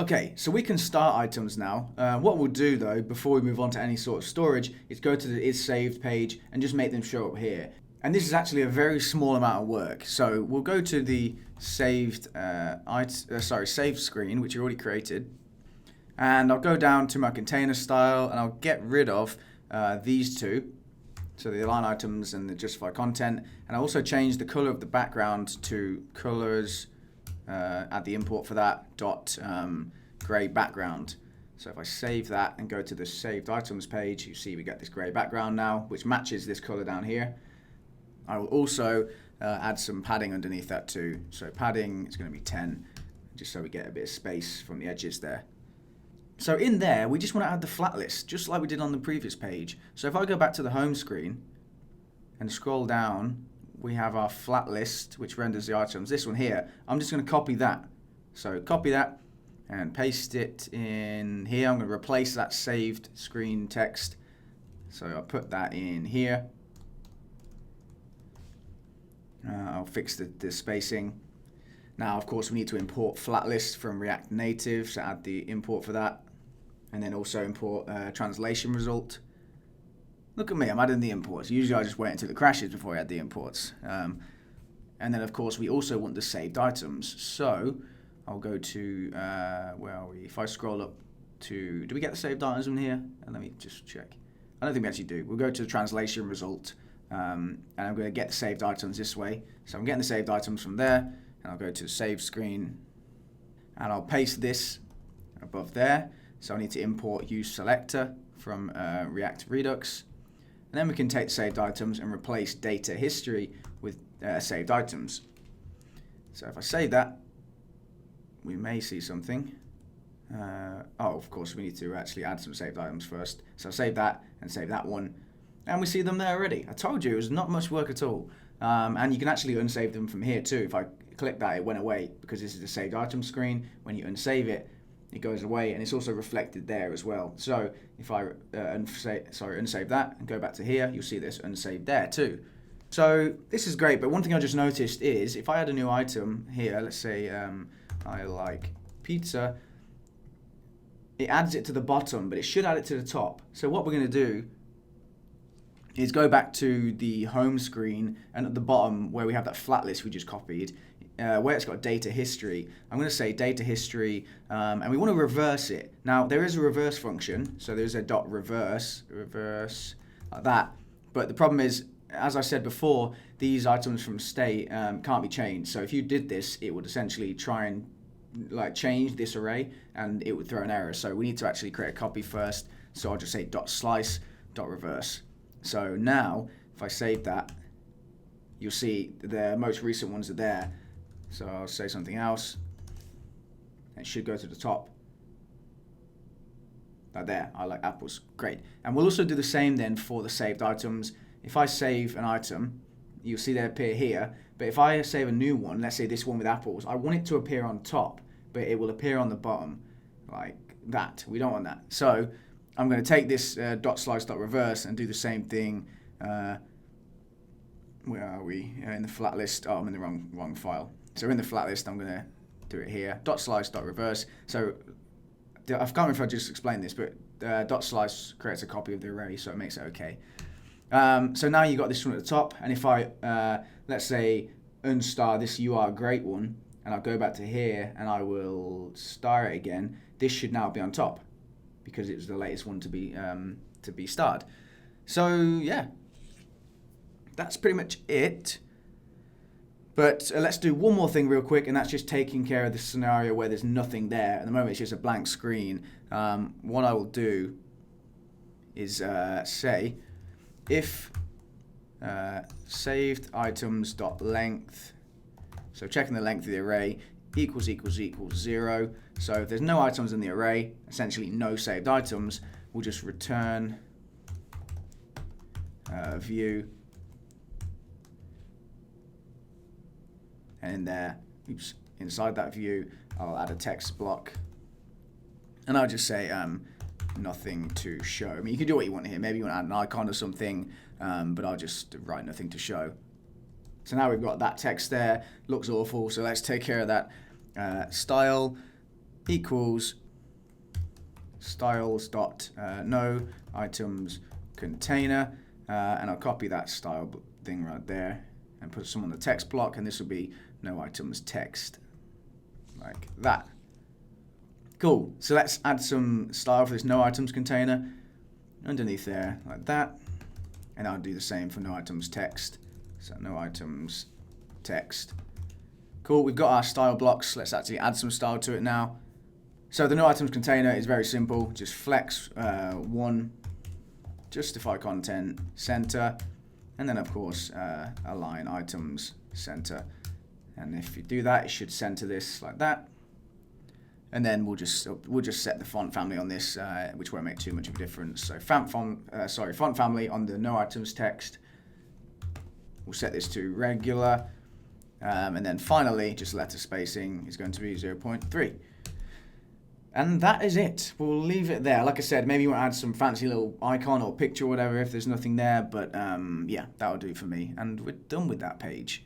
Okay, so we can start items now. What we'll do though, before we move on to any sort of storage, is go to the is saved page and just make them show up here. And this is actually a very small amount of work. So we'll go to the saved saved screen, which you already created. And I'll go down to my container style and I'll get rid of these two. So the align items and the justify content. And I'll also change the color of the background to colors, add the import for that, gray background. So if I save that and go to the saved items page, you see we get this gray background now, which matches this color down here. I will also add some padding underneath that too. So padding is going to be 10, just so we get a bit of space from the edges there. So in there, we just want to add the flat list, just like we did on the previous page. So if I go back to the home screen and scroll down, we have our flat list, which renders the items. This one here, I'm just going to copy that. So copy that and paste it in here. I'm going to replace that saved screen text. So I'll put that in here. I'll fix the spacing. Now, of course, we need to import flat list from React Native, so add the import for that. And then also import translation result. Look at me, I'm adding the imports. Usually I just wait until it crashes before I add the imports. And then of course we also want the saved items. So I'll go to, where are we? If I scroll up to, do we get the saved items in here? And let me just check. I don't think we actually do. We'll go to the translation result. And I'm going to get the saved items this way. So I'm getting the saved items from there. And I'll go to the save screen. And I'll paste this above there. So I need to import use selector from React Redux. And then we can take the saved items and replace data history with saved items. So if I save that, we may see something. Of course, we need to actually add some saved items first. So I'll save that and save that one. And we see them there already. I told you, it was not much work at all. And you can actually unsave them from here too. If I click that, it went away because this is the saved item screen. When you unsave it, it goes away, and it's also reflected there as well. So if I unsave that and go back to here, you'll see this unsaved there too. So this is great, but one thing I just noticed is if I add a new item here, let's say I like pizza, it adds it to the bottom, but it should add it to the top. So what we're going to do is go back to the home screen, and at the bottom where we have that flat list we just copied, where it's got data history, I'm going to say data history, and we want to reverse it. Now there is a reverse function, so there's a reverse like that. But the problem is, as I said before, these items from state can't be changed. So if you did this, it would essentially try and change this array, and it would throw an error. So we need to actually create a copy first. So I'll just say .slice .reverse. So now if I save that, you'll see the most recent ones are there. So I'll say something else. It should go to the top. Like there, I like apples. Great. And we'll also do the same then for the saved items. If I save an item, you'll see they appear here. But if I save a new one, let's say this one with apples, I want it to appear on top, but it will appear on the bottom like that. We don't want that. So I'm going to take this .slice.reverse and do the same thing. Where are we? In the flat list. Oh, I'm in the wrong file. So in the flat list, I'm going to do it here. .slice.reverse. So I can't remember if I just explained this, but .slice creates a copy of the array, so it makes it okay. So now you've got this one at the top, and if I, let's say, unstar this "you are a great one," and I'll go back to here, and I will star it again, this should now be on top, because it was the latest one to be starred. So yeah, that's pretty much it. But let's do one more thing real quick, and that's just taking care of the scenario where there's nothing there. At the moment, it's just a blank screen. What I will do is say if saved items dot length, so checking the length of the array, equals 0. So if there's no items in the array, essentially no saved items, we'll just return view, and in there, inside that view, I'll add a text block, and I'll just say nothing to show. I mean, you can do what you want here. Maybe you want to add an icon or something, but I'll just write nothing to show. So now we've got that text there. Looks awful, so let's take care of that. Style equals styles dot no items container, and I'll copy that style thing right there and put some on the text block, and this will be no items text, like that. Cool. So let's add some style for this no items container underneath there, like that, and I'll do the same for no items text. So no items text. Cool. We've got our style blocks. Let's actually add some style to it now. So the no items container is very simple. Just flex one, justify content, center, and then of course align items center. And if you do that, it should center this like that. And then we'll just set the font family on this, which won't make too much of a difference. So font family on the no items text. We'll set this to regular, and then finally, just letter spacing is going to be 0.3. And that is it. We'll leave it there. Like I said, maybe you want to add some fancy little icon or picture or whatever if there's nothing there. But yeah, that'll do for me. And we're done with that page.